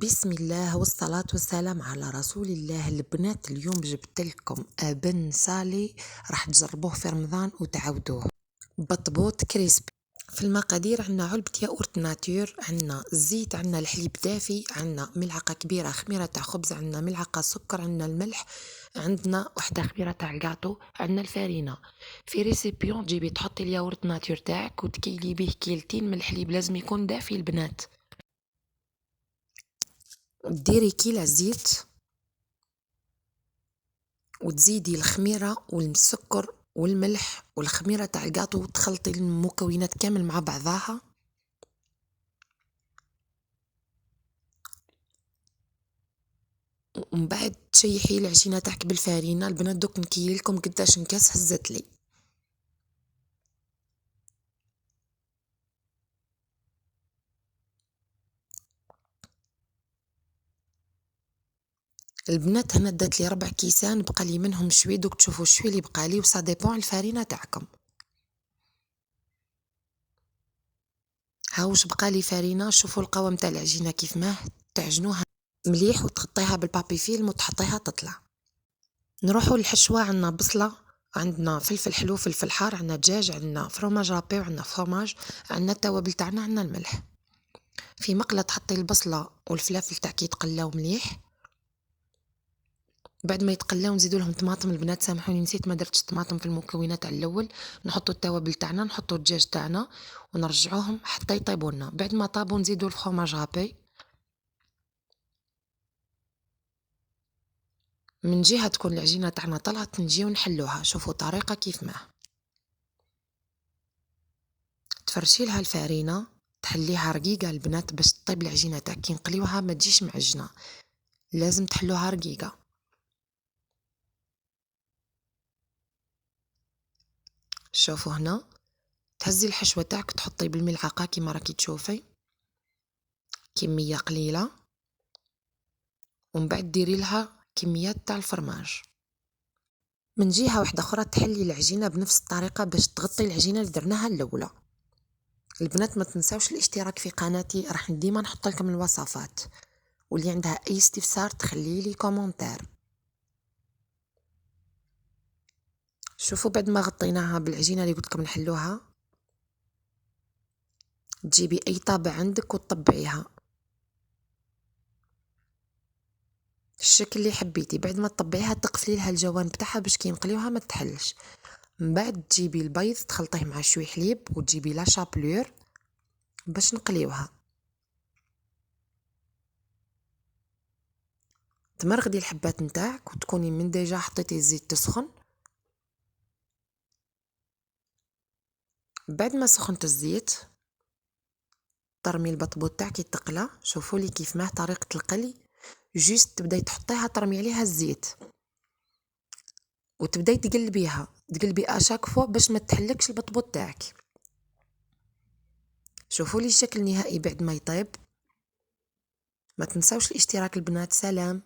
بسم الله والصلاة والسلام على رسول الله. البنات اليوم جبت لكم بن سالي راح تجربوه في رمضان وتعودوه. بطبوط كريسبي. في المقادير عندنا علبة ياغورت ناتور، عندنا الزيت، عندنا الحليب دافي، عندنا ملعقة كبيرة خميرة تاع خبز، عندنا ملعقة سكر، عندنا الملح، عندنا وحدة خميرة تاع الكاطو، عندنا الفارينة. في ريسيبيون تجيبي تحطي الياغورت ناتور تاعك وتكيلي به كيلتين من الحليب، لازم يكون دافي البنات. ديري كيلة زيت وتزيدي الخميرة والسكر والملح والخميرة تاع الكاطو وتخلطي المكونات كامل مع بعضها. ومن بعد تشيحي العجينة تاعك بالفارينة. البنات دوك نكيل لكم قداش نكاس هزت لي. البنات هنا دات لي 4 كيسان، بقى لي منهم شوي، دوك تشوفوا شوي اللي بقى لي وصا ديبون الفارينة تاعكم. ها واش بقى لي فارينة. شوفوا القوام تاع العجينة كيف ما تعجنوها مليح وتغطيها بالبابي فيلم وتحطيها تطلع. نروحوا للحشوة. عندنا بصلة، عندنا فلفل حلو، فلفل حار، عندنا دجاج، عندنا فروماج رابي، وعندنا فرomاج، عندنا التوابل تاعنا، عندنا الملح. في مقلة تحطي البصلة والفلافل تاعك يتقلاو مليح. بعد ما يتقلاو نزيدوا لهم طماطم. البنات سامحوني نسيت ما درتش طماطم في المكونات على الاول. نحطوا التوابل تاعنا، نحطوا الدجاج تاعنا ونرجعوهم حتى يطيبوا لنا. بعد ما طابوا نزيدوا الفرomاج رابي. من جهة تكون العجينة تاعنا طلعت نجيو نحلوها. شوفوا طريقة كيف ما تفرشي لها الفارينة، تحليها رقيقة البنات باش تطيب العجينة تاعك. كي نقليوها ما تجيش معجنة، لازم تحلوها رقيقة. شوفوا هنا تهزي الحشوة تاعك تحطي بالملعقة كيما راكي تشوفي كمية قليلة، ومن بعد ديري لها كميات تاع الفرماج. من جهة واحدة اخرى تحلي العجينة بنفس الطريقة باش تغطي العجينة اللي درناها الاولى. البنات ما تنساوش الاشتراك في قناتي، راح ديما نحط لكم الوصفات، واللي عندها اي استفسار تخلي لي كومنتير. شوفوا بعد ما غطيناها بالعجينة اللي قلت لكم نحلوها، تجيبي اي طابع عندك وتطبعيها الشكل اللي حبيتي. بعد ما تطبعيها تقفلي لها الجوانب تاعها باش كي نقليوها ما تحلش. من بعد تجيبي البيض تخلطيه مع شوي حليب وتجيبي لا شابلور باش نقليوها. تمرغدي الحبات نتاعك وتكوني من ديجا حطيتي الزيت تسخن. بعد ما سخنت الزيت ترمي البطبوط تاعك يتقلى. شوفوا لي كيف ما طريقة القلي، جيست تبداي تحطيها ترمي عليها الزيت وتبداي تقلبيها، تقلبي اشاك فوا باش ما تحلكش البطبوط تاعك. شوفوا لي الشكل النهائي بعد ما يطيب. ما تنساوش الاشتراك البنات. سلام.